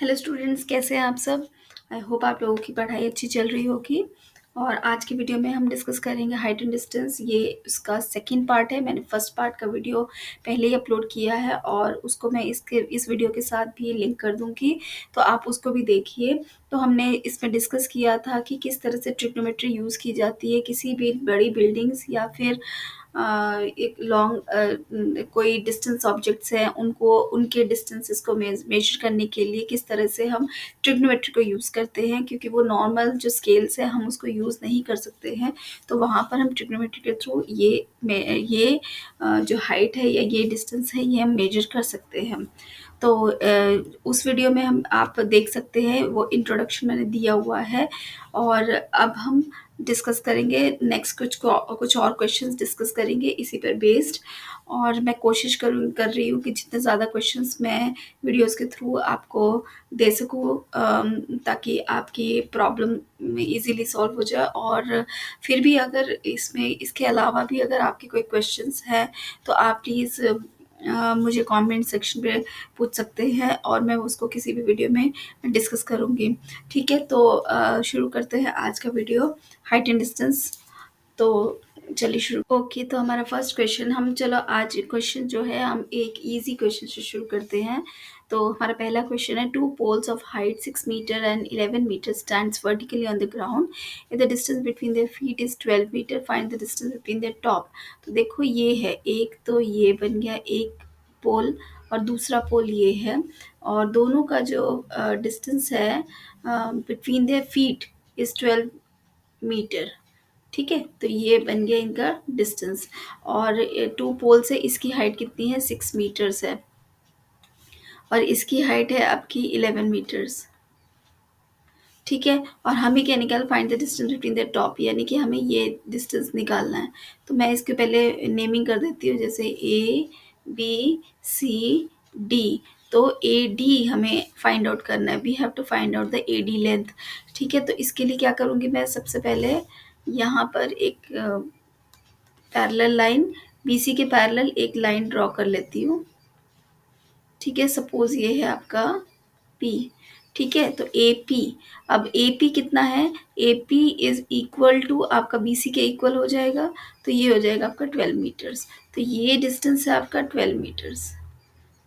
Hello students, कैसे हैं आप सब। आई होप आप लोगों की पढ़ाई अच्छी चल रही होगी। और आज की वीडियो में हम डिस्कस करेंगे हाइट एंड डिस्टेंस। ये उसका सेकंड पार्ट है। मैंने फर्स्ट पार्ट का वीडियो पहले ही अपलोड किया है और उसको मैं इस वीडियो के साथ भी लिंक कर दूंगी, तो आप उसको भी देखिए। तो हमने इसमें डिस्कस किया था कि किस तरह से ट्रिग्नोमेट्री यूज़ की जाती है किसी भी बड़ी बिल्डिंग्स या फिर एक लॉन्ग कोई डिस्टेंस ऑब्जेक्ट्स हैं उनको उनके डिस्टेंसेस को मेजर करने के लिए किस तरह से हम ट्रिग्नोमेट्री को यूज़ करते हैं, क्योंकि वो नॉर्मल जो स्केल्स है हम उसको यूज़ नहीं कर सकते हैं। तो वहाँ पर हम ट्रिग्नोमेट्री के थ्रू जो हाइट है या ये डिस्टेंस है ये हम मेजर कर सकते हैं। तो उस वीडियो में हम आप देख सकते हैं, वो इंट्रोडक्शन मैंने दिया हुआ है। और अब हम डिस्कस करेंगे नेक्स्ट कुछ और क्वेश्चंस डिस्कस करेंगे इसी पर बेस्ड। और मैं कोशिश कर रही हूँ कि जितने ज़्यादा क्वेश्चंस मैं वीडियोस के थ्रू आपको दे सकूँ, ताकि आपकी प्रॉब्लम इजीली सॉल्व हो जाए। और फिर भी अगर इसके अलावा भी अगर आपके कोई क्वेश्चंस हैं तो आप प्लीज़ मुझे कमेंट सेक्शन पे पूछ सकते हैं और मैं उसको किसी भी वीडियो में डिस्कस करूँगी। ठीक है, तो शुरू करते हैं आज का वीडियो, हाइट एंड डिस्टेंस। तो चलिए शुरू। ओके, तो हमारा फर्स्ट क्वेश्चन, हम चलो आज क्वेश्चन जो है हम एक इजी क्वेश्चन से शुरू करते हैं। तो हमारा पहला क्वेश्चन है, two poles of height 6 metre and 11 metre stands vertically on the ground. If the distance between their feet is 12 metre, find the distance between their top. तो देखो ये है एक, तो ये बन गया एक पोल और दूसरा पोल ये है। और दोनों का जो डिस्टेंस है between their feet is 12 metre. ठीक है, तो ये बन गया इनका डिस्टेंस। और टू पोल से इसकी हाइट कितनी है, 6 मीटर्स है और इसकी हाइट है आपकी 11 मीटर्स। ठीक है, और हमें क्या निकाल, find the distance between the top, यानी कि हमें ये डिस्टेंस निकालना है। तो मैं इसके पहले नेमिंग कर देती हूँ, जैसे ABCD। तो AD हमें फाइंड आउट करना है, we have to find out the AD length. ठीक है, तो इसके लिए क्या करूँगी मैं, सबसे पहले यहाँ पर एक पैरेलल लाइन, BC के पैरेलल एक लाइन ड्रॉ कर लेती हूँ। ठीक है, सपोज ये है आपका P। ठीक है, तो AP, अब AP कितना है, AP इज इक्वल टू आपका BC के इक्वल हो जाएगा, तो ये हो जाएगा आपका 12 मीटर्स। तो ये डिस्टेंस है आपका 12 मीटर्स।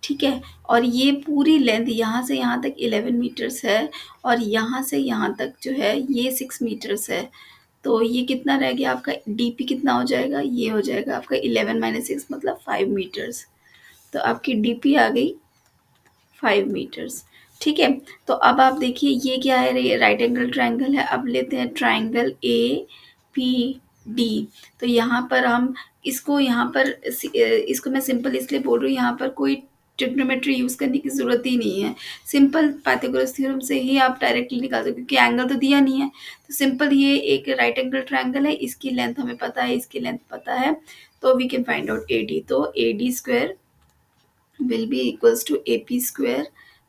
ठीक है, और ये पूरी लेंथ यहाँ से यहाँ तक 11 मीटर्स है और यहाँ से यहाँ तक जो है ये 6 मीटर्स है। तो ये कितना रह गया आपका, DP कितना हो जाएगा, ये हो जाएगा आपका 11 - 6 मतलब 5 मीटर्स। तो आपकी DP आ गई 5 मीटर्स। ठीक है, तो अब आप देखिए ये क्या है, ये राइट एंगल ट्राइंगल है। अब लेते हैं ट्राइंगल APD। तो यहाँ पर हम इसको यहाँ पर इसको मैं सिंपल इसलिए बोल रही हूँ, यहाँ पर कोई ट्रिग्नोमेट्री यूज़ करने की ज़रूरत ही नहीं है। सिंपल पाइथागोरस थ्योरम से ही आप डायरेक्टली निकाल सकते हो, क्योंकि एंगल तो दिया नहीं है। तो सिंपल ये एक राइट एंगल ट्राइंगल है, इसकी लेंथ हमें पता है, इसकी लेंथ पता है, तो we can find out AD। तो AD square will be equals to AP square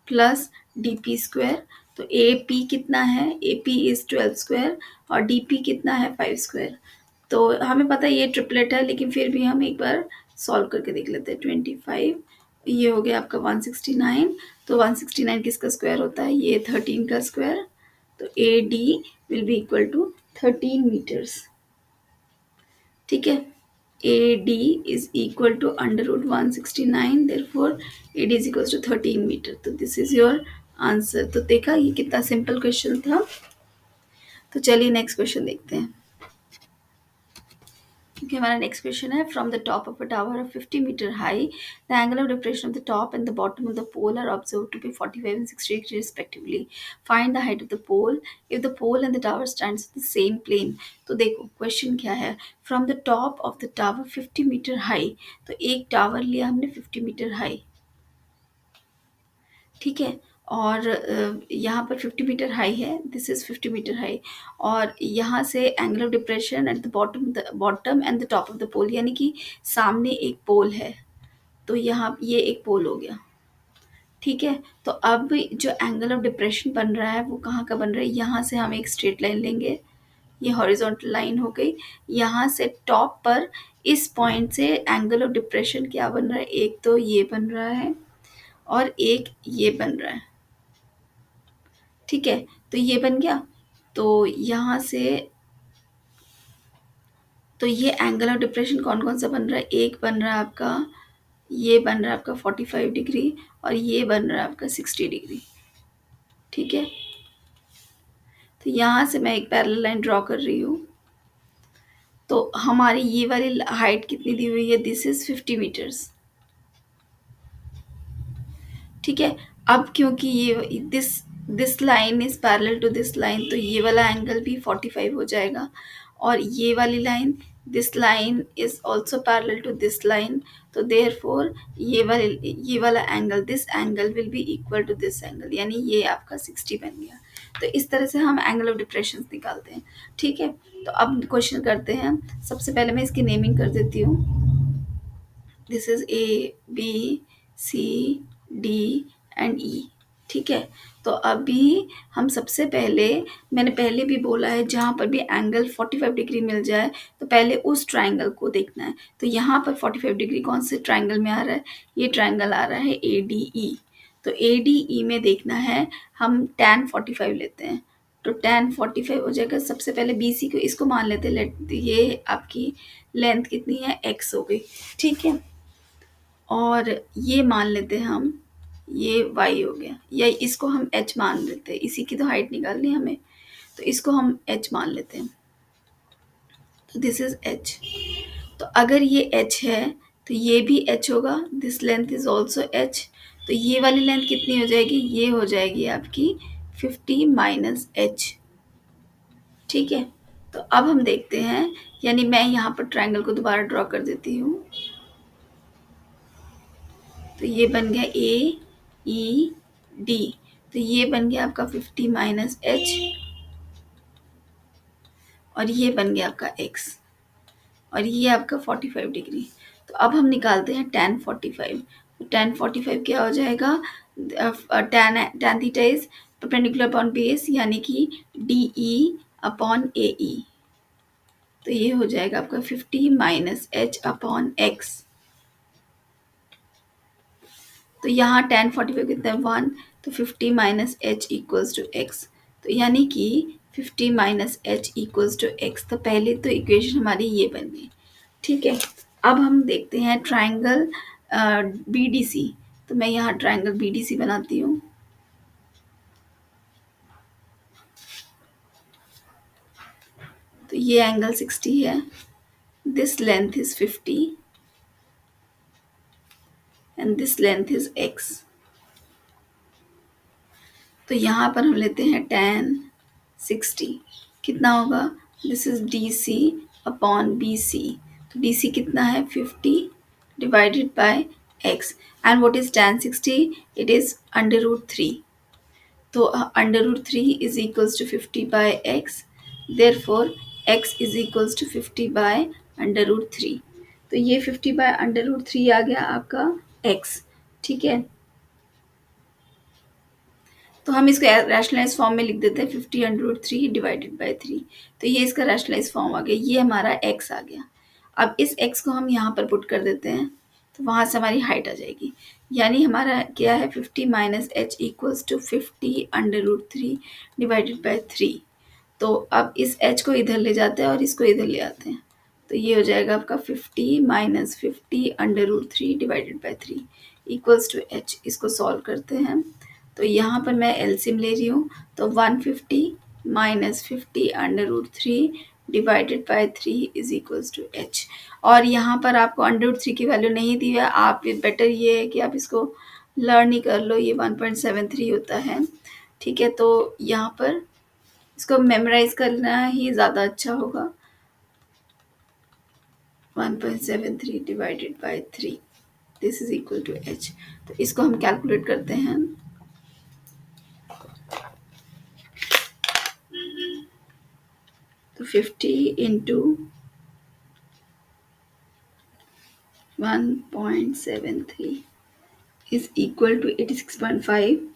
plus DP square। तो AP कितना है, AP is 12 स्क्वायर और DP कितना है 5 स्क्वायर। तो हमें पता है ये ट्रिपलेट है, लेकिन फिर भी हम एक बार सॉल्व करके देख लेते हैं। 25, ये हो गया आपका 169। तो 169 किसका स्क्वायर होता है, ये 13 का स्क्वायर। तो AD will be equal to 13 metres. ठीक है, AD is equal to under root 169, therefore AD is equals to 13 metre. तो दिस इज योर आंसर। तो देखा ये कितना सिंपल क्वेश्चन था। तो चलिए नेक्स्ट क्वेश्चन देखते हैं। क्योंकि हमारा नेक्स्ट क्वेश्चन है, from the top of a tower of 50 metre high, the angle of depression of the top and the bottom of the pole are observe to be 45 and 60 degree respectively. Find the height of the pole if the pole and the tower stands the same plane. तो देखो question क्या है, from the top of the tower 50 metre high. तो एक tower लिया हमने 50 metre high. ठीक है, और यहाँ पर 50 मीटर हाई है, दिस इज 50 मीटर हाई। और यहाँ से angle of depression at the bottom and the top of the pole, यानी कि सामने एक पोल है, तो यहाँ ये एक पोल हो गया। ठीक है, तो अब जो एंगल ऑफ डिप्रेशन बन रहा है वो कहाँ का बन रहा है, यहाँ से हम एक स्ट्रेट लाइन लेंगे, ये हॉरिजॉन्टल लाइन हो गई। यहाँ से टॉप पर इस पॉइंट से एंगल ऑफ डिप्रेशन क्या बन रहा है, एक तो ये बन रहा है और एक ये बन रहा है। ठीक है, तो ये बन गया। तो यहाँ से तो ये एंगल ऑफ डिप्रेशन कौन कौन सा बन रहा है, एक बन रहा है आपका, ये बन रहा है आपका 45 डिग्री, और ये बन रहा है आपका 60 डिग्री। ठीक है, तो यहाँ से मैं एक पैरेलल लाइन ड्रॉ कर रही हूँ। तो हमारी ये वाली हाइट कितनी दी हुई है, दिस इज 50 मीटर्स। ठीक है, अब क्योंकि ये this line is parallel to this line, तो ये वाला एंगल भी 45 हो जाएगा। और ये वाली line, this line is also parallel to this line, तो देयरफॉर ये वाला angle, this angle will be equal to this angle, यानी ये आपका 60 बन गया। तो इस तरह से हम एंगल ऑफ डिप्रेशन निकालते हैं। ठीक है, तो अब क्वेश्चन करते हैं। सबसे पहले मैं इसकी नेमिंग कर देती हूँ। This is A B C D and E. ठीक है, तो अभी हम सबसे पहले, मैंने पहले भी बोला है, जहाँ पर भी एंगल 45 डिग्री मिल जाए तो पहले उस ट्राइंगल को देखना है। तो यहाँ पर 45 डिग्री कौन से ट्राइंगल में आ रहा है, ये ट्राइंगल आ रहा है ए डी ई। तो ए डी ई में देखना है, हम tan 45 लेते हैं। तो tan 45 हो जाएगा। सबसे पहले बी सी को, इसको मान लेते हैं, ये आपकी लेंथ कितनी है, x हो गई। ठीक है, और ये मान लेते हैं हम, ये y हो गया, या इसको हम h मान लेते हैं, इसी की तो हाइट निकालनी है हमें, तो इसको हम h मान लेते हैं। तो दिस इज h। तो अगर ये h है तो ये भी h होगा, this length is also h। तो ये वाली लेंथ कितनी हो जाएगी, ये हो जाएगी आपकी 50 माइनस h। ठीक है, तो अब हम देखते हैं, यानी मैं यहाँ पर ट्रायंगल को दोबारा ड्रॉ कर देती हूँ। तो ये बन गया ए ई डी। तो ये बन गया आपका 50 माइनस h, और ये बन गया आपका x, और ये आपका 45 डिग्री। तो अब हम निकालते हैं tan 45। तो tan 45 क्या हो जाएगा, tan theta is perpendicular upon base, यानी कि D E upon A E. तो ये हो जाएगा आपका 50 माइनस h अपॉन x। तो यहाँ tan 45 कितना है, 1। तो 50 minus h equals to x. तो यानी कि 50 minus h equals to x. तो पहले तो इक्वेशन हमारी ये बन गई। ठीक है, अब हम देखते हैं ट्राइंगल बी डी सी। तो मैं यहाँ ट्राइंगल बी डी सी बनाती हूँ। तो ये एंगल 60 है, this length is 50 and this length is x। तो यहाँ पर हम लेते हैं tan 60, कितना होगा, this is D C upon B C. तो डी सी कितना है, 50 divided by x। And what is tan 60, it is √3। तो √3 is equals to 50 by x, therefore x is equals to 50 by √3। तो ये 50 बाय √3 आ गया आपका x। ठीक है, तो हम इसको रैशनलाइज फॉर्म में लिख देते हैं, 50 √3 डिवाइडेड बाई 3। तो ये इसका रैशनलाइज फॉर्म आ गया, ये हमारा x आ गया। अब इस x को हम यहाँ पर पुट कर देते हैं, तो वहाँ से हमारी हाइट आ जाएगी। यानी हमारा क्या है, 50 minus h equals to 50 √3 divided by 3। तो अब इस h को इधर ले जाते हैं और इसको इधर ले आते हैं। तो ये हो जाएगा आपका 50 minus 50 √3 divided by 3 equals to h। इसको सॉल्व करते हैं, तो यहाँ पर मैं एलसीएम ले रही हूँ। तो 150 minus 50 √3 divided by 3 is equals to h। और यहाँ पर आपको √3 की वैल्यू नहीं दी है, आप बेटर ये है कि आप इसको लर्न ही कर लो, ये 1.73 होता है। ठीक है, तो यहाँ पर इसको मेमोराइज करना ही ज़्यादा अच्छा होगा। 1.73 divided by 3 this is equal to h। तो इसको हम कैलकुलेट करते हैं। तो 50 इंटू 1.73 is equal to 86.5।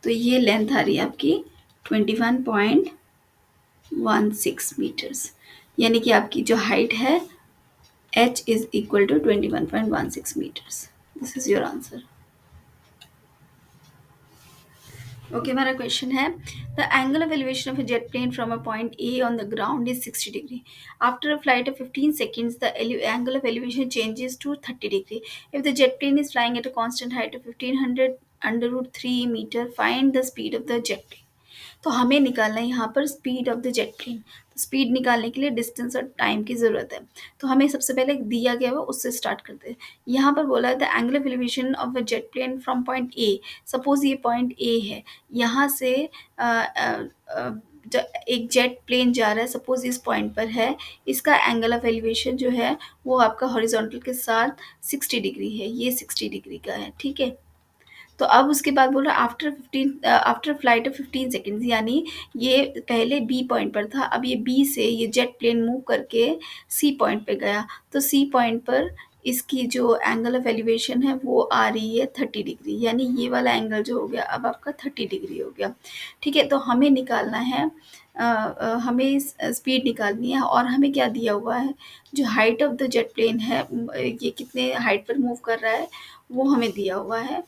तो ये लेंथ आ रही है आपकी 21.16 मीटर्स, यानी कि आपकी जो हाइट है h is equal to 21.16 meters. This is your answer. Okay, हमारा क्वेश्चन है the angle of elevation of a jet plane from a point A on the ground is 60 degree. After a flight of 15 seconds, the angle of elevation changes to 30 degree. If the jet plane is flying at a constant height of 1500 under root 3 meter, find the speed of the jet plane. तो हमें निकालना है यहाँ पर speed of the jet plane. तो speed निकालने के लिए डिस्टेंस और टाइम की ज़रूरत है। तो हमें सबसे पहले दिया गया हुआ उससे स्टार्ट करते हैं। यहाँ पर बोला है the angle of elevation of a jet plane from point A. Suppose ये पॉइंट ए है, यहाँ से अ, अ, अ, एक जेट प्लेन जा रहा है, सपोज इस पॉइंट पर है। इसका एंगल ऑफ एलिवेशन जो है वो आपका हॉरिजॉन्टल के साथ 60 डिग्री है, ये 60 डिग्री का है, ठीक है। तो अब उसके बाद बोल रहा आफ्टर फ्लाइट ऑफ 15 सेकेंड्स, यानी ये पहले बी पॉइंट पर था, अब ये बी से ये जेट प्लेन मूव करके सी पॉइंट पे गया। तो सी पॉइंट पर इसकी जो एंगल ऑफ एलिवेशन है वो आ रही है 30 डिग्री, यानी ये वाला एंगल जो हो गया अब आपका 30 डिग्री हो गया, ठीक है। तो हमें निकालना है हमें स्पीड निकालनी है, और हमें क्या दिया हुआ है, जो height of the jet plane है, ये कितने हाइट पर मूव कर रहा है वो हमें दिया हुआ है।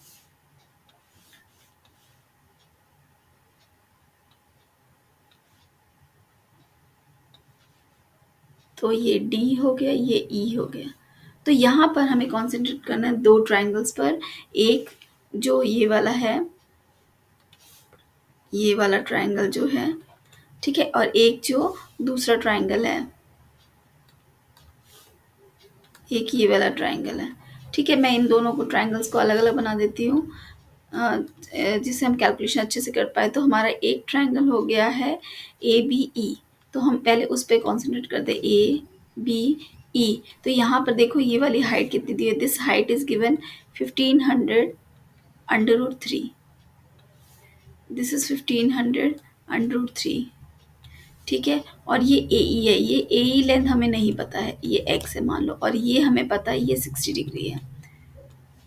तो ये डी हो गया, ये ई हो गया। तो यहाँ पर हमें कॉन्सेंट्रेट करना है दो ट्राइंगल्स पर, एक जो ये वाला है, ये वाला ट्राइंगल जो है, ठीक है, और एक जो दूसरा ट्राइंगल है, एक ये वाला ट्राइंगल है, ठीक है। मैं इन दोनों को ट्राइंगल्स को अलग अलग बना देती हूँ जिससे हम कैलकुलेशन अच्छे से कर पाए। तो हमारा एक ट्राइंगल हो गया है ए बी ई। तो हम पहले उस पर कॉन्सेंट्रेट करते हैं, ए बी ई। तो यहाँ पर देखो ये वाली हाइट कितनी दी है, this height is given 1500 under root 3। This is 1500 under root 3, ठीक है। और ये ए ई है, ये ए ई लेंथ हमें नहीं पता है, ये एक्स है मान लो, और ये हमें पता है ये 60 डिग्री है।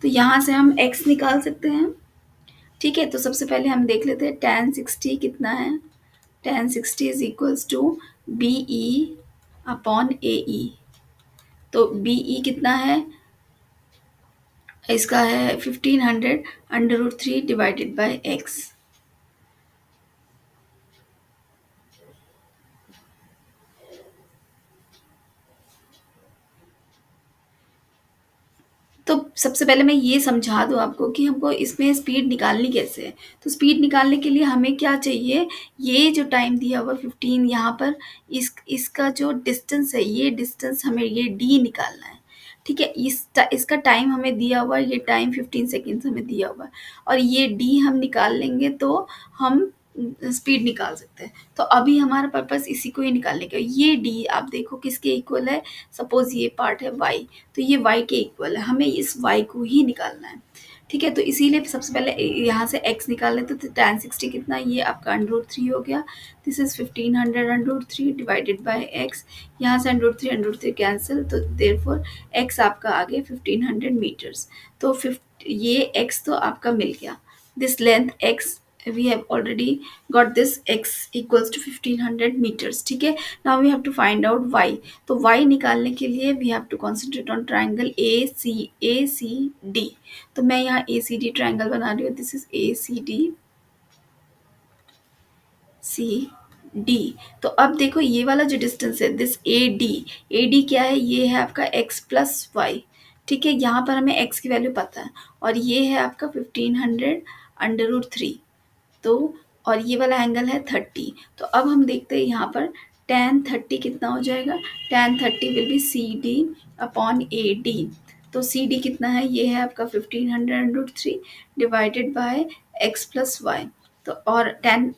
तो यहाँ से हम एक्स निकाल सकते हैं, ठीक है। तो सबसे पहले हम देख लेते हैं tan 60 कितना है। tan 60 is equals to B E upon A E. तो बी ई कितना है, इसका है 1500 under root 3 divided by x. तो सबसे पहले मैं ये समझा दूँ आपको कि हमको इसमें स्पीड निकालनी कैसे है। तो स्पीड निकालने के लिए हमें क्या चाहिए, ये जो टाइम दिया हुआ 15, यहाँ पर इसका जो डिस्टेंस है, ये डिस्टेंस हमें ये डी निकालना है, ठीक है। इसका टाइम हमें दिया हुआ है, ये टाइम 15 सेकेंड्स हमें दिया हुआ है, और ये डी हम निकाल लेंगे तो हम स्पीड निकाल सकते हैं। तो अभी हमारा पर्पस इसी को ही निकालने का। ये डी आप देखो किसके इक्वल है, सपोज ये पार्ट है वाई, तो ये y के इक्वल है, हमें इस y को ही निकालना है, ठीक है। तो इसीलिए सबसे पहले यहाँ से x निकाल लेते, तो tan 60 कितना, ये आपका अंडर रूट 3 हो गया। This is 1500 under root 3 divided by x। यहाँ से अंडर रूट 3 कैंसिल, तो देयरफॉर x आपका आ गया 1500 मीटर्स। तो ये x तो आपका मिल गया। This length x we have already got this x equals to 1500 meters, ठीक है। now we have to find out y। तो y निकालने के लिए we have to concentrate on triangle ACD। तो मैं यहाँ ACD ट्रायंगल बना रही हूँ, this is ACD CD। तो अब देखो ये वाला जो डिस्टेंस है, दिस AD क्या है, ये है आपका x प्लस वाई, ठीक है। यहाँ पर हमें x की वैल्यू पता है, और ये है आपका 1500 अंडर रूट 3। तो और ये वाला एंगल है 30। तो अब हम देखते हैं यहाँ पर tan 30 कितना हो जाएगा, tan 30 will be C D upon A D. तो सी डी कितना है, ये है आपका 1500 divided by x plus y. तो और tan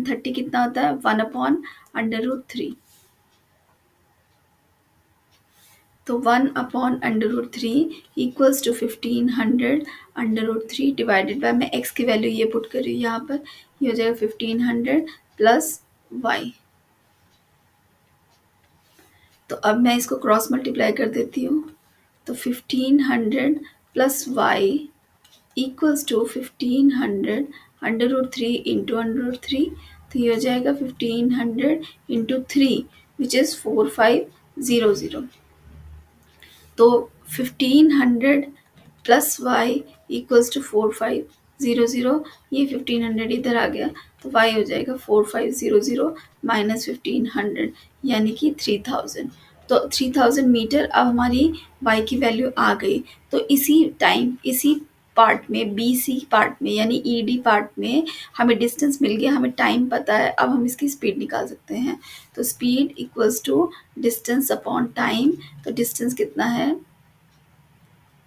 30 कितना होता है, 1 अपॉन अंडर रूट 3। तो 1 upon under root 3 equals to 1500 under root 3 divided by, मैं x की वैल्यू ये पुट कर रही हूँ यहाँ पर, ये हो जाएगा 1500 प्लस y। तो अब मैं इसको क्रॉस मल्टीप्लाई कर देती हूँ। तो 1500 plus y equals to 1500 under root 3 into under root 3, तो ये हो जाएगा 1500 इंटू 3 विच इज़ 4500। तो 1500 प्लस वाई इक्वल्स टू 4500, ये 1500 इधर आ गया, तो वाई हो जाएगा 4500 माइनस 1500 यानी कि 3000। तो 3000 मीटर अब हमारी वाई की वैल्यू आ गई। तो इसी पार्ट में, बी सी पार्ट में यानी ई डी पार्ट में हमें डिस्टेंस मिल गया, हमें टाइम पता है, अब हम इसकी स्पीड निकाल सकते हैं। तो speed equals to distance upon time. तो डिस्टेंस कितना है,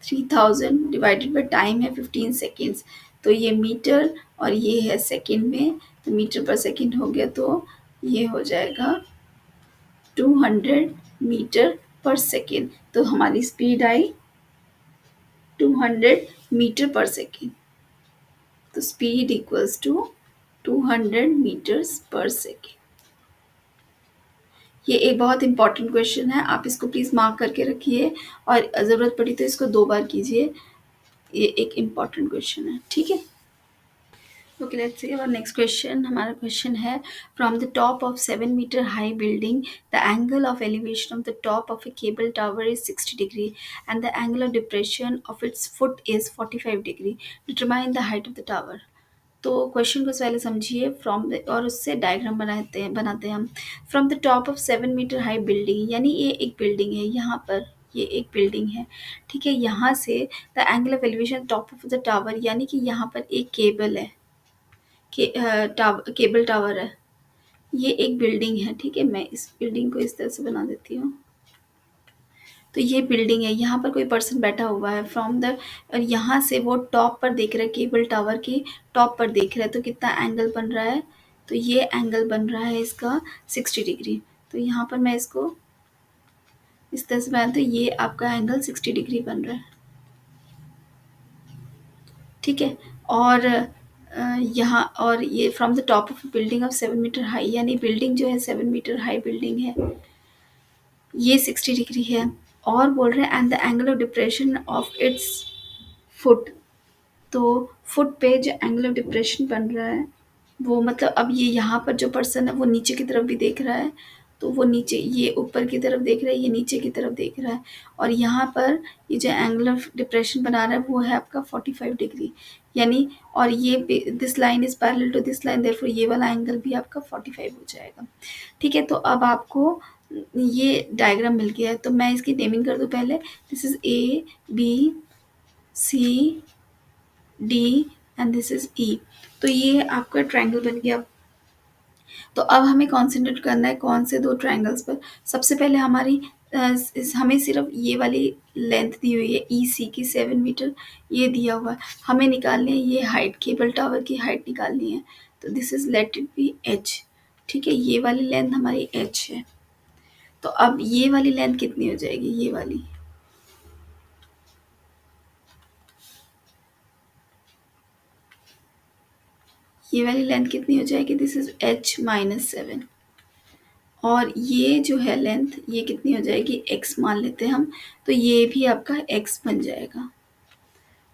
3000 डिवाइडेड बाई टाइम है 15 सेकेंड्स। तो ये मीटर और ये है सेकेंड में, तो मीटर पर सेकेंड हो गया, तो ये हो जाएगा 200 मीटर पर सेकेंड। तो हमारी स्पीड आई 200 मीटर पर सेकेंड। तो स्पीड इक्वल्स टू 200 मीटर्स पर सेकेंड। ये एक बहुत इंपॉर्टेंट क्वेश्चन है, आप इसको प्लीज़ मार्क करके रखिए और ज़रूरत पड़ी तो इसको 2 बार कीजिए। ये एक इम्पॉर्टेंट क्वेश्चन है, ठीक है। Okay, let's see our next question. हमारा क्वेश्चन है, from the top of 7 metre high building the angle of elevation of the top of a cable tower is 60 degree and the angle of depression of its foot is 45 degree, determine the height of the tower. तो question को पहले समझिए, from the, और उससे diagram बनाते हैं हम। From the top of 7 metre high building, यानी ये एक बिल्डिंग है, यहाँ पर ये एक बिल्डिंग है, ठीक है। यहाँ से the angle of elevation top of the tower, यानी कि यहाँ पर एक केबल है, केबल टावर है, ये एक बिल्डिंग है, ठीक है। मैं इस बिल्डिंग को इस तरह से बना देती हूँ। तो ये बिल्डिंग है, यहाँ पर कोई पर्सन बैठा हुआ है फ्रॉम द, और यहाँ से वो टॉप पर देख रहा है, केबल टावर की टॉप पर देख रहा है, तो कितना एंगल बन रहा है, तो ये एंगल बन रहा है इसका 60 डिग्री। तो यहाँ पर मैं इसको इस तरह से बनाती हूँ, ये आपका एंगल 60 डिग्री बन रहा है, ठीक है। और यहाँ, और ये from the top of building of 7 metre high, यानी बिल्डिंग जो है 7 मीटर हाई बिल्डिंग है, ये 60 डिग्री है। और बोल रहे हैं and the angle of depression of its foot. तो फुट पे जो एंगल ऑफ डिप्रेशन बन रहा है, वो मतलब अब ये यहाँ पर जो पर्सन है वो नीचे की तरफ भी देख रहा है, तो वो नीचे, ये ऊपर की तरफ देख रहा है, ये नीचे की तरफ देख रहा है, और यहाँ पर ये जो एंगल ऑफ डिप्रेशन बना रहा है वो है आपका 45 डिग्री, यानी, और ये this line is parallel to this line, therefore ये वाला एंगल भी आपका 45 हो जाएगा, ठीक है। तो अब आपको ये डायग्राम मिल गया है, तो मैं इसकी नेमिंग कर दूँ पहले। This is A B C D and this is E. तो ये आपका ट्रायंगल बन गया। तो अब हमें कॉन्सेंट्रेट करना है कौन से 2 ट्रायंगल्स पर। सबसे पहले हमारी हमें सिर्फ ये वाली लेंथ दी हुई है ई सी की 7 मीटर, ये दिया हुआ है, हमें निकालनी है ये हाइट, केबल टावर की हाइट निकालनी है। तो this is let it be H, ठीक है, ये वाली लेंथ हमारी एच है। तो अब ये वाली लेंथ कितनी हो जाएगी, ये वाली लेंथ कितनी हो जाएगी, दिस इज एच माइनस 7। और ये जो है लेंथ, ये कितनी हो जाएगी, x मान लेते हैं हम, तो ये भी आपका x बन जाएगा,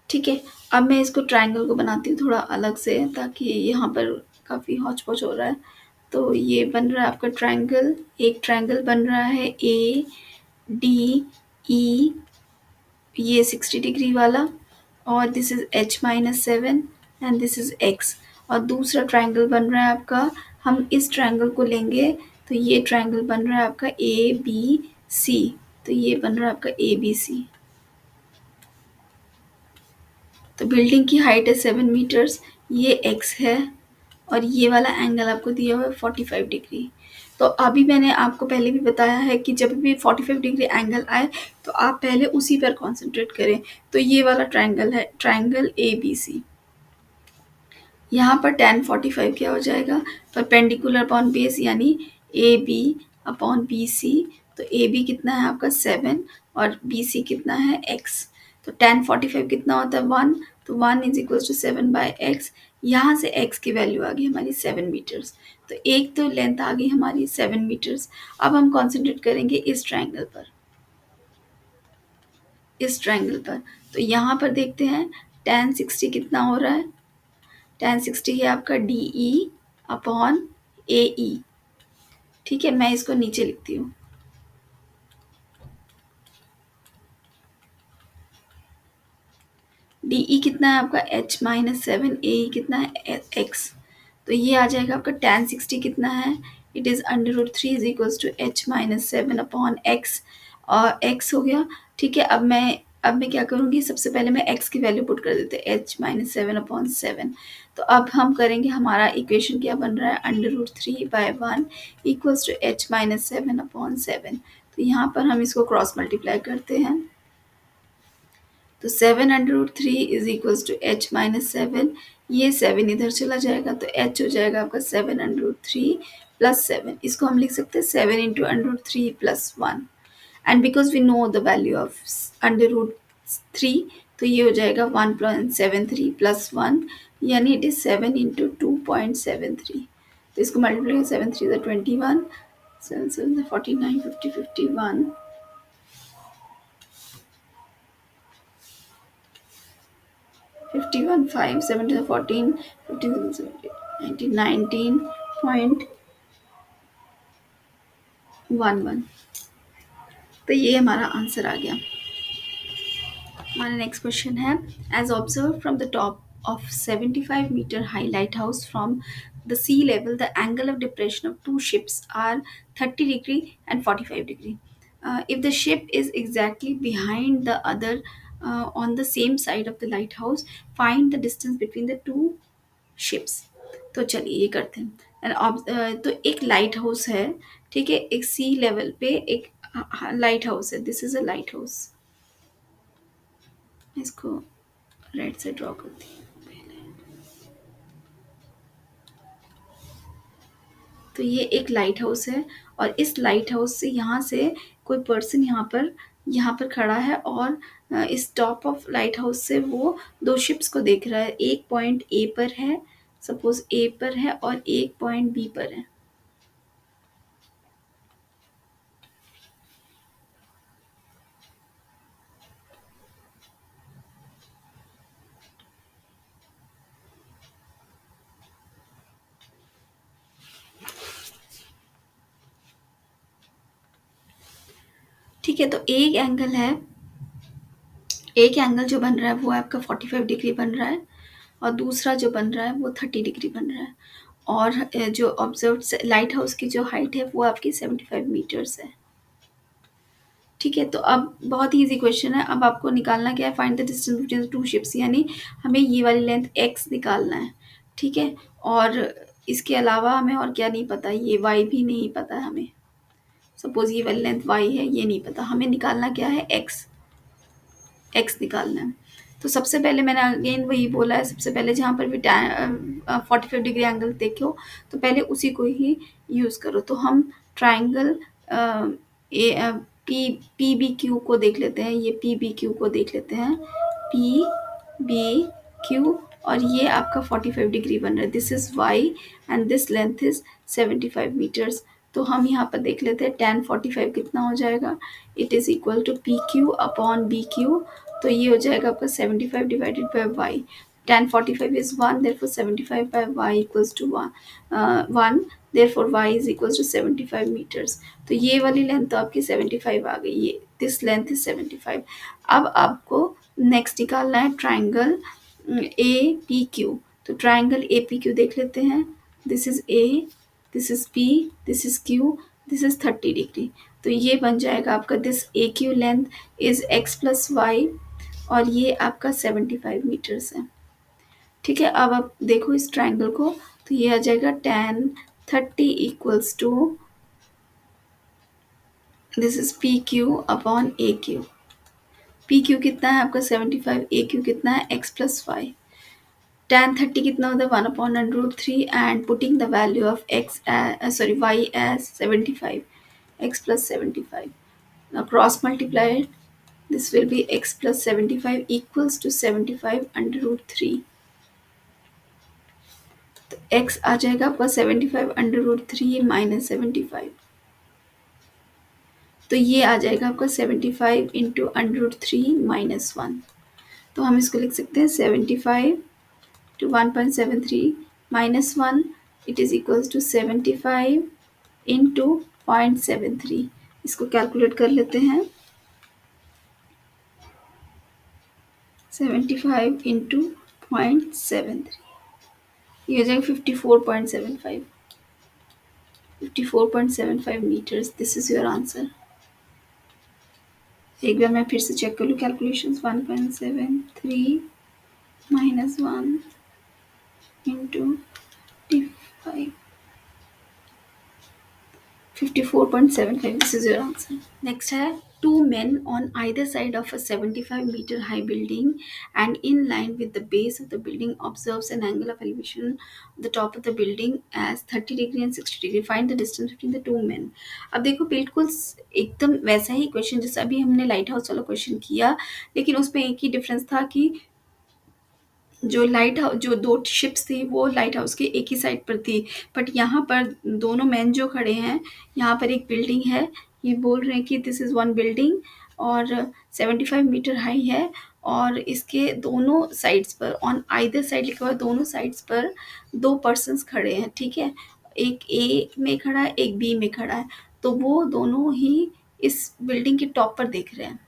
ठीक है। अब मैं इसको ट्रायंगल को बनाती हूँ थोड़ा अलग से, ताकि यहाँ पर काफ़ी हौच पौच हो रहा है। तो ये बन रहा है आपका ट्रायंगल, एक ट्रायंगल बन रहा है ए डी ई, ये 60 डिग्री वाला, और this is h minus 7 and this is x। और दूसरा ट्रायंगल बन रहा है आपका, हम इस ट्रायंगल को लेंगे, तो ये ट्रायंगल बन रहा है आपका ए बी सी, तो ये बन रहा है आपका ए बी सी। तो बिल्डिंग की हाइट है 7 मीटर्स, ये x है, और ये वाला एंगल आपको दिया हुआ है 45 डिग्री। तो अभी मैंने आपको पहले भी बताया है कि जब भी 45 डिग्री एंगल आए तो आप पहले उसी पर कॉन्सेंट्रेट करें। तो ये वाला ट्रायंगल है, ट्रायंगल ए बी सी, यहाँ पर tan 45 क्या हो जाएगा, परपेंडिकुलर अपॉन बेस, यानी A B upon B C. तो ए बी कितना है आपका 7 और बी सी कितना है x। तो tan 45 कितना होता है 1, तो 1 इज इक्वल टू 7/x। यहाँ से x की वैल्यू आ गई हमारी 7 मीटर्स। तो एक तो लेंथ आ गई हमारी 7 मीटर्स। अब हम कॉन्सेंट्रेट करेंगे इस ट्रायंगल पर, तो यहाँ पर देखते हैं tan 60 कितना हो रहा है, tan 60 है आपका डी ई अपॉन ए ई। ठीक है, मैं इसको नीचे लिखती हूँ। डी ई कितना है आपका h-7, ए ई कितना है x। तो ये आ जाएगा आपका tan 60 कितना है, it is √3 is equals to h-7 upon x, और x हो गया। ठीक है, अब मैं क्या करूँगी, सबसे पहले मैं x की वैल्यू पुट कर देते हैं, h-7 अपॉन 7। तो अब हम करेंगे, हमारा इक्वेशन क्या बन रहा है, √3/1 इक्वल्स टू h-7 अपॉन 7। तो यहाँ पर हम इसको क्रॉस मल्टीप्लाई करते हैं, तो 7 √3 इज इक्वल्स टू h-7। ये 7 इधर चला जाएगा, तो h हो जाएगा आपका 7 √3 प्लस 7। इसको हम लिख सकते हैं 7 into √3 plus 1, and because we know the value of √3, तो ये हो जाएगा 1.73 प्लस 1, यानी इट इज 7 इंटू 2.73। तो इसको मल्टीप्लाई 7 3 21, 7 7 49, 50 51, 51 5 7 to the 14, 15 17 19 19.11। तो ये हमारा आंसर आ गया। हमारा नेक्स्ट क्वेश्चन है, as observe from the top of 75 metre high light house from the sea level the angle of depression of two ships are 30 degree and 45 degree. If the ship is exactly behind the other on the same side of the lighthouse, find the distance between the two ships। तो चलिए ये करते हैं। तो एक light house है, ठीक है, एक सी लेवल पे एक लाइट हाउस है, this is a light house. इसको रेड से ड्रॉ करती हूँ पहले। तो ये एक लाइट हाउस है, और इस लाइट हाउस से यहाँ से कोई पर्सन यहाँ पर खड़ा है, और इस टॉप ऑफ लाइट हाउस से वो दो शिप्स को देख रहा है। एक पॉइंट ए पर है, सपोज ए पर है, और एक पॉइंट बी पर है। ठीक है, तो एक एंगल जो बन रहा है वो आपका 45 डिग्री बन रहा है, और दूसरा जो बन रहा है वो 30 डिग्री बन रहा है, और जो ऑब्जर्व लाइट हाउस की जो हाइट है वो आपकी 75 मीटर्स है। ठीक है, तो अब बहुत ही ईजी क्वेश्चन है। अब आपको निकालना क्या है, find the distance between two ships, यानी हमें ये वाली लेंथ x निकालना है। ठीक है, और इसके अलावा हमें और क्या नहीं पता, ये y भी नहीं पता हमें। सपोज ये वाली लेंथ y है, ये नहीं पता, हमें निकालना क्या है, x निकालना है। तो सबसे पहले मैंने अगेन वही बोला है, सबसे पहले जहाँ पर भी 45 डिग्री एंगल देखो, तो पहले उसी को ही यूज़ करो। तो हम ट्राइंगल पी बी क्यू को देख लेते हैं, ये पी बी क्यू को देख लेते हैं, पी बी क्यू, और ये आपका 45 डिग्री बन रहा है, this is y and this length is 75 metres. तो हम यहाँ पर देख लेते हैं tan 45 कितना हो जाएगा, it is equal to P Q upon B Q. तो ये हो जाएगा आपका 75 divided by Y. tan 45 is 1, therefore 75 by y equals to 1, therefore y is equals to 75 meters। तो ये वाली लेंथ तो आपकी 75 आ गई, ये दिस लेंथ इज 75। अब आपको नेक्स्ट निकालना है ट्राइंगल ए पी क्यू। तो ट्राइंगल ए पी क्यू देख लेते हैं, this is A, this is P, this is Q, this is 30 degree. तो ये बन जाएगा आपका, this A Q length is x plus Y, और ये आपका 75 मीटर्स है। ठीक है, अब आप देखो इस ट्राइंगल को, तो ये आ जाएगा tan 30 equals to, this is P Q upon A Q. P Q कितना है आपका 75, ए क्यू कितना है x प्लस वाई। tan 30 कितना होता है 1/√3, and putting the value of y as 75, x plus 75। Now cross multiply it, this will be x plus 75 equals to 75/√3। तो x आ जाएगा आपका 75/√3 माइनस 75। तो ये आ जाएगा आपका 75 इंटू √3 माइनस 1। तो हम इसको लिख सकते हैं 75 to 1.73 minus 1, it is equals to 75 into 0.73. इसको कैलकुलेट कर लेते हैं. 75 into 0.73, ये हो जाएगा 54.75. 54.75 meters. This is your answer. एक बार मैं फिर से चेक कर लूँ calculations. 1.73 minus 1 into 55. 54.75. This is your answer. Next है, two men on either side of a 75-meter high building and in line with the base of the building observes an angle of elevation of the top of the building as 30 degree and 60 degree. Find the distance between the two men. अब देखो बिल्कुल एकदम वैसा ही question जैसा अभी हमने light house वाला question किया, लेकिन उसमें एक ही डिफरेंस था कि जो लाइट हाउस, जो दो शिप्स थी वो लाइट हाउस के एक ही साइड पर थी. बट यहाँ पर दोनों मैन जो खड़े हैं, यहाँ पर एक बिल्डिंग है. ये बोल रहे हैं कि दिस इज़ वन बिल्डिंग और 75 मीटर हाई है और इसके दोनों साइड्स पर, ऑन आइदर साइड लिखा हुआ है, दोनों साइड्स पर दो पर्सन्स खड़े हैं. ठीक है, एक ए में खड़ा है, एक बी में खड़ा है. तो वो दोनों ही इस बिल्डिंग के टॉप पर देख रहे हैं.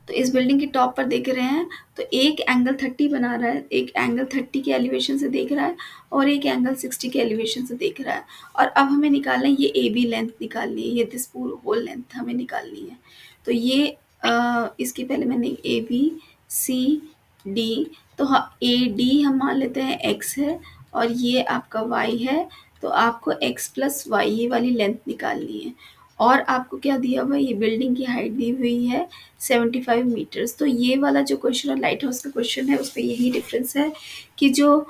तो इस बिल्डिंग के टॉप पर देख रहे हैं, तो एक एंगल 30 बना रहा है, एक एंगल 30 के एलिवेशन से देख रहा है और एक एंगल 60 के एलिवेशन से देख रहा है. और अब हमें निकालना है, ये ए बी लेंथ निकालनी है, ये दिस पूरी होल लेंथ हमें निकालनी है. तो ये इसकी पहले मैंने ए बी सी डी, तो हाँ ए डी हम मान लेते हैं एक्स है और ये आपका वाई है. तो आपको एक्स प्लस वाई ये वाली लेंथ निकालनी है. और आपको क्या दिया हुआ है, ये बिल्डिंग की हाइट दी हुई है 75 मीटर्स. तो ये वाला जो क्वेश्चन है लाइट हाउस का क्वेश्चन है, उसमें यही डिफरेंस है कि जो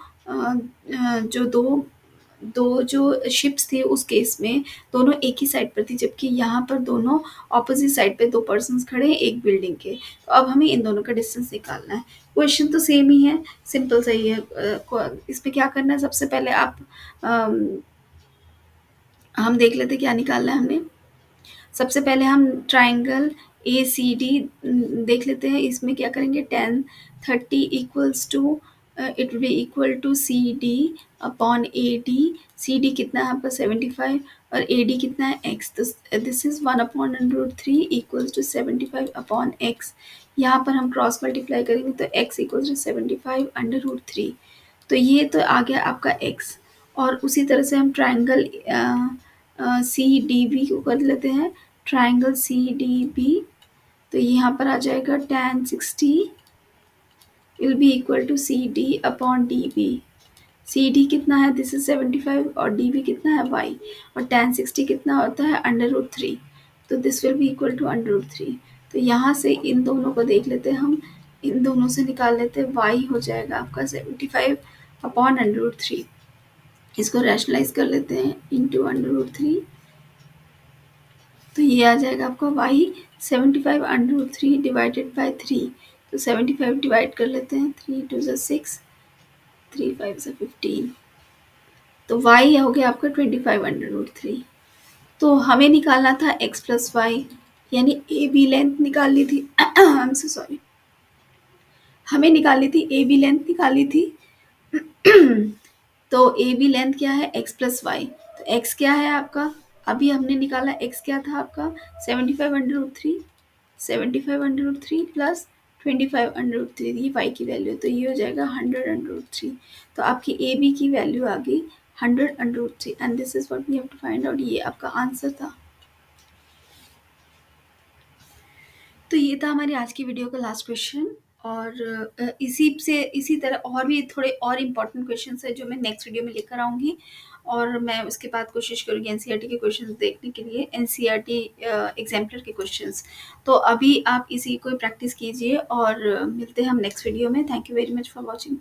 दो जो शिप्स थी उस केस में दोनों एक ही साइड पर थी, जबकि यहाँ पर दोनों ऑपोजिट साइड पे दो पर्सन्स खड़े हैं एक बिल्डिंग के. तो अब हमें इन दोनों का डिस्टेंस निकालना है. क्वेश्चन तो सेम ही है, सिंपल सा ही है. इसमें क्या करना है, सबसे पहले हम देख लेते क्या निकालना है हमने. सबसे पहले हम ट्राइंगल ए सी डी देख लेते हैं. इसमें क्या करेंगे, 10 30 equals to it will be equal to C D upon A D. C D कितना है आपका 75 और ए डी कितना है एक्स. तो this is 1/√3 equals to 75 upon X. यहाँ पर हम क्रॉस मल्टीप्लाई करेंगे तो एक्स इक्वल्स टू 75/√3. तो ये तो आ गया आपका एक्स. और उसी तरह से हम ट्राइंगल सी डी बी को कर लेते हैं. ट्राइंगल सी डी बी, तो यहाँ पर आ जाएगा tan 60 will be equal to C D upon D B. C D कितना है, दिस इज 75 और डी बी कितना है y. और tan 60 कितना होता है √3. तो this will be equal to √3. तो यहाँ से इन दोनों को देख लेते हैं हम, इन दोनों से निकाल लेते हैं. y हो जाएगा आपका 75 अपॉन √3. इसको रैशनलाइज कर लेते हैं इंटू √3. तो ये आ जाएगा आपका y 75/√3 डिवाइडेड बाई 3. तो 75 डिवाइड कर लेते हैं, 3 2 6, 3 5 15. तो y हो गया आपका 25/√3. तो हमें निकालना था x प्लस वाई, यानी ए बी लेंथ निकालनी थी. आई एम सो सॉरी, हमें निकालनी थी ए बी लेंथ निकालनी थी. तो ए बी लेंथ क्या है, x प्लस वाई. तो x क्या है आपका, अभी हमने निकाला x क्या था आपका 75/√3. 75/√3 प्लस 25/√3, ये y की वैल्यू है. तो ये हो जाएगा 100/√3. तो आपकी ए बी की वैल्यू आ गई 100/√3 and this is what we have to find out. ये आपका आंसर था. तो ये था हमारी आज की वीडियो का लास्ट क्वेश्चन. और इसी तरह और भी थोड़े और इम्पॉर्टेंट क्वेश्चंस है जो मैं नेक्स्ट वीडियो में लेकर आऊँगी. और मैं उसके बाद कोशिश करूँगी एनसीईआरटी के क्वेश्चंस देखने के लिए, एनसीईआरटी एग्जाम्पलर के क्वेश्चंस. तो अभी आप इसी को प्रैक्टिस कीजिए और मिलते हैं हम नेक्स्ट वीडियो में. Thank you very much for watching.